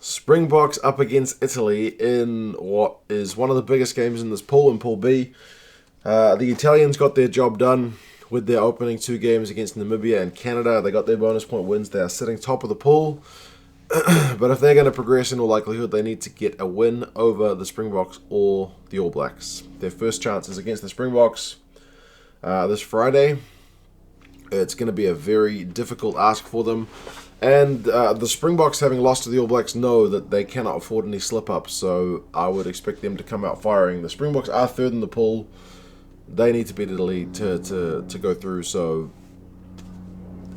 Springboks up against Italy in what is one of the biggest games in this pool, in Pool B. The Italians got their job done with their opening two games against Namibia and Canada. They got their bonus point wins. They are sitting top of the pool. But if they're going to progress, in all likelihood, they need to get a win over the Springboks or the All Blacks. Their first chance is against the Springboks this Friday. It's going to be a very difficult ask for them. And the Springboks, having lost to the All Blacks, know that they cannot afford any slip-ups. So I would expect them to come out firing. The Springboks are third in the pool. They need to beat Italy to go through. So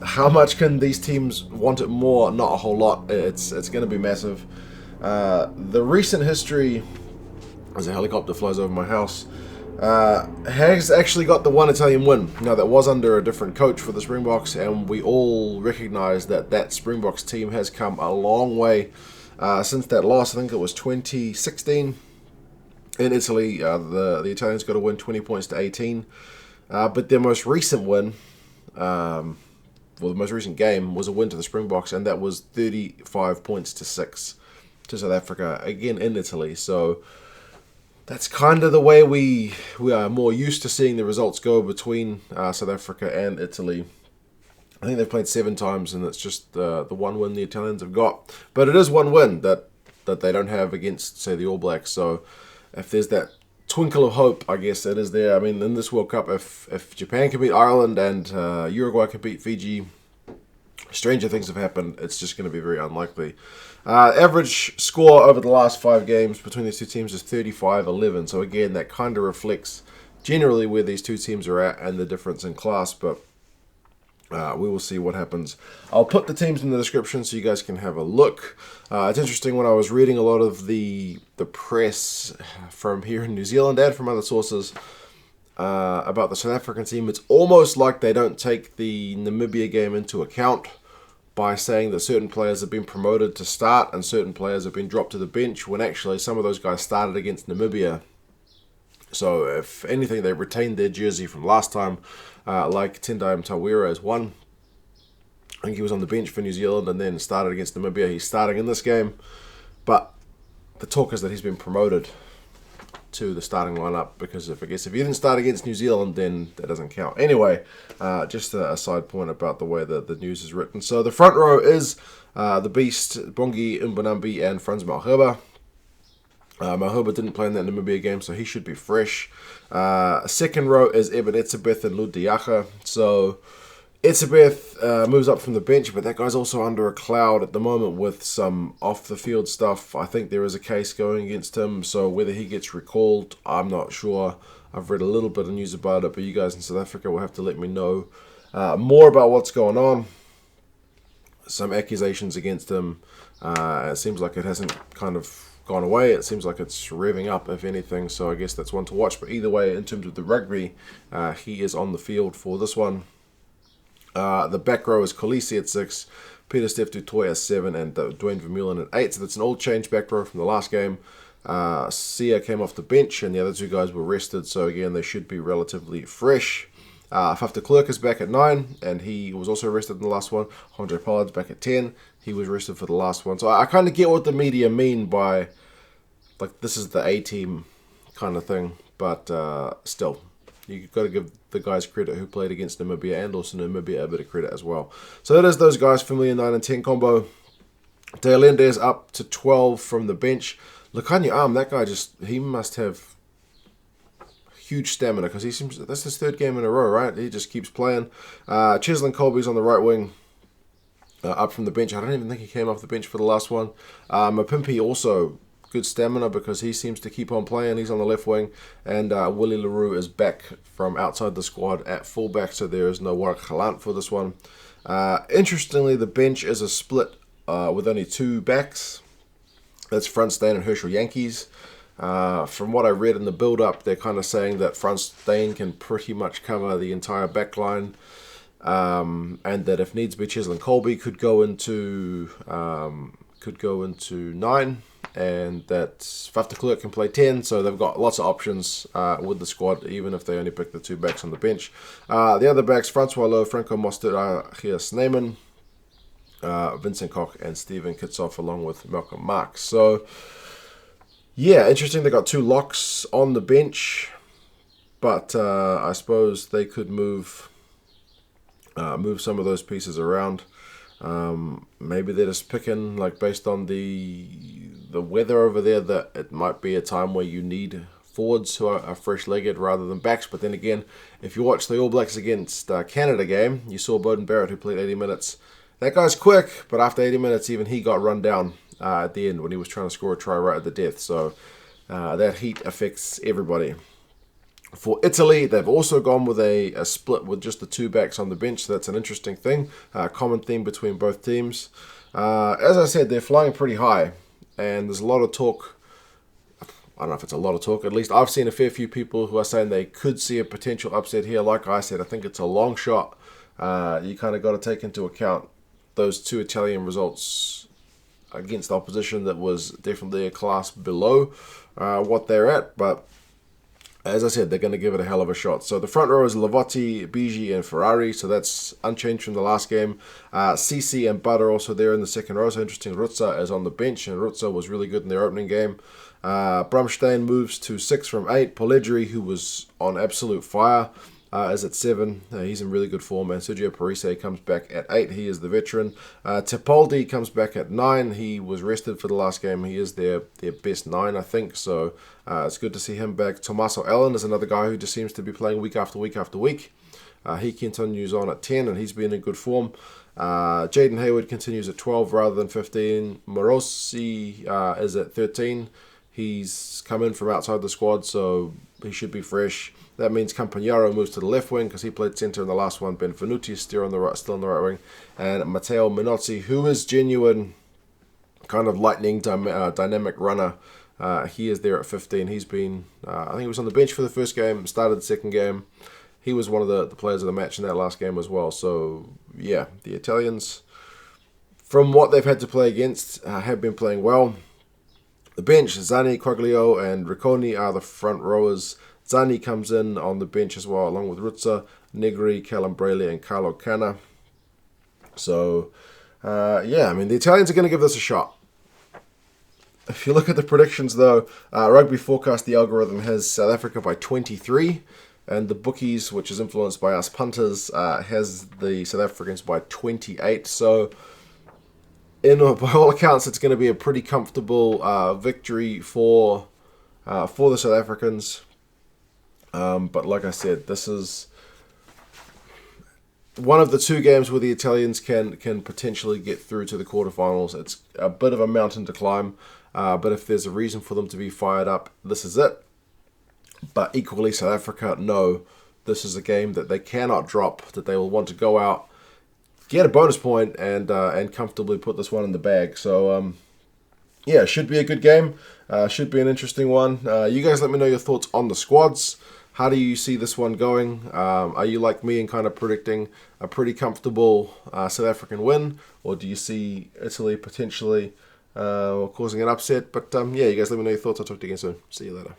how much can these teams want it more? Not a whole lot. It's going to be massive. The recent history, as a helicopter flies over my house, has actually got the one Italian win. Now, that was under a different coach for the Springboks, and we all recognise that Springboks team has come a long way since that loss. I think it was 2016 in Italy. The Italians got a win 20 points to 18. But their most recent win, the most recent game, was a win to the Springboks, and that was 35 points to 6 to South Africa, again in Italy. So that's kind of the way we are more used to seeing the results go between South Africa and Italy. I think they've played 7 times, and it's just the one win the Italians have got. But it is one win that they don't have against, say, the All Blacks. So if there's that twinkle of hope, I guess it is there. I mean, in this World Cup, if Japan can beat Ireland and Uruguay can beat Fiji, stranger things have happened. It's just going to be very unlikely. Average score over the last 5 games between these two teams is 35-11. So again, that kind of reflects generally where these two teams are at and the difference in class. But we will see what happens. I'll put the teams in the description so you guys can have a look. It's interesting, when I was reading a lot of the press from here in New Zealand and from other sources about the South African team, it's almost like they don't take the Namibia game into account by saying that certain players have been promoted to start and certain players have been dropped to the bench, when actually some of those guys started against Namibia. So if anything, they retained their jersey from last time, like Tendai Mtawarira as one. I think he was on the bench for New Zealand and then started against Namibia. He's starting in this game, but the talk is that he's been promoted to the starting lineup, because if you didn't start against New Zealand, then that doesn't count. Anyway, just a side point about the way that the news is written. So the front row is the Beast, Bongi, Mbonambi, and Frans Malherbe. Malherbe didn't play in that Namibia game, so he should be fresh. Second row is Eben, Etzebeth, and Lood Jager. So Etzebeth moves up from the bench, but that guy's also under a cloud at the moment with some off-the-field stuff. I think there is a case going against him, so whether he gets recalled, I'm not sure. I've read a little bit of news about it, but you guys in South Africa will have to let me know more about what's going on. Some accusations against him. It seems like it hasn't kind of gone away. It seems like it's revving up, if anything, so I guess that's one to watch. But either way, in terms of the rugby, he is on the field for this one. The back row is Kolisi at 6, Pieter-Steph to Toit at 7, and Duane Vermeulen at 8. So that's an old change back row from the last game. Sia came off the bench, and the other two guys were rested. So again, they should be relatively fresh. Klerk is back at 9, and he was also rested in the last one. Handre Pollard's back at 10. He was rested for the last one. So I kind of get what the media mean by, like, this is the A-team kind of thing. But still, you've got to give the guys credit who played against Namibia, and also Namibia a bit of credit as well. So that is those guys, familiar 9 and 10 combo. Allende is up to 12 from the bench. Lukhanyo, that guy he must have huge stamina, because that's his 3rd game in a row, right? He just keeps playing. Cheslin Kolbe's on the right wing, up from the bench. I don't even think he came off the bench for the last one. Mapimpi also good stamina, because he seems to keep on playing. He's on the left wing, and Willie Roux is back from outside the squad at fullback, so there is no Warwick Galant for this one. Interestingly, the bench is a split with only 2 backs. That's Frans and Herschel Yankees. From what I read in the build-up, they're kind of saying that Frans can pretty much cover the entire back line, and that if needs be, Cheslin Kolbe could go into 9, and that Klerk can play 10, so they've got lots of options with the squad, even if they only pick the 2 backs on the bench. The other backs, Francois Lowe, Franco Mostert, Gias Neyman, Vincent, Koch, and Steven Kitshoff, along with Malcolm Marx. So, yeah, interesting. They got 2 locks on the bench, but I suppose they could move some of those pieces around. Maybe they're just picking, like, based on the weather over there, that it might be a time where you need forwards who are fresh-legged rather than backs. But then again, if you watch the All Blacks against Canada game, you saw Beauden Barrett, who played 80 minutes. That guy's quick, but after 80 minutes, even he got run down at the end when he was trying to score a try right at the death. So that heat affects everybody. For Italy, they've also gone with a split with just the 2 backs on the bench. So that's an interesting thing. Common theme between both teams. As I said, they're flying pretty high, and there's a lot of talk. I don't know if it's a lot of talk. At least I've seen a fair few people who are saying they could see a potential upset here. Like I said, I think it's a long shot. You kind of got to take into account those 2 Italian results against opposition that was definitely a class below what they're at. But as I said, they're going to give it a hell of a shot. So the front row is Lavotti, Bigi, and Ferrari. So that's unchanged from the last game. Sisi and Butt are also there in the second row. So interesting, Rutsa is on the bench, and Rutsa was really good in their opening game. Brumstein moves to 6 from 8. Polledri, who was on absolute fire, is at 7. He's in really good form. And Sergio Parise comes back at 8. He is the veteran. Tepoldi comes back at 9. He was rested for the last game. He is their best 9, I think. So it's good to see him back. Tommaso Allende is another guy who just seems to be playing week after week after week. He continues on at 10, and he's been in good form. Jaden Hayward continues at 12 rather than 15. Morosi is at 13. He's come in from outside the squad, so he should be fresh. That means Campagnaro moves to the left wing because he played centre in the last one. Benvenuti is still on the right wing. And Matteo Minozzi, who is genuine kind of lightning dynamic runner, he is there at 15. He's been, I think he was on the bench for the first game, started the second game. He was one of the players of the match in that last game as well. So, yeah, the Italians, from what they've had to play against, have been playing well. The bench, Zani, Quaglio, and Ricconi are the front rowers. Zani comes in on the bench as well, along with Rutsa, Negri, Calambrelli, and Carlo Canna. So, yeah, I mean, the Italians are going to give this a shot. If you look at the predictions, though, Rugby Forecast, the algorithm, has South Africa by 23, and the bookies, which is influenced by us punters, has the South Africans by 28. So, by all accounts, it's going to be a pretty comfortable victory for the South Africans. But like I said, this is one of the 2 games where the Italians can potentially get through to the quarterfinals. It's a bit of a mountain to climb, but if there's a reason for them to be fired up, this is it. But equally, South Africa, no, this is a game that they cannot drop, that they will want to go out, get a bonus point, and comfortably put this one in the bag. So, yeah, should be a good game. Should be an interesting one. You guys let me know your thoughts on the squads. How do you see this one going? Are you like me and kind of predicting a pretty comfortable South African win? Or do you see Italy potentially causing an upset? But, yeah, you guys let me know your thoughts. I'll talk to you again soon. See you later.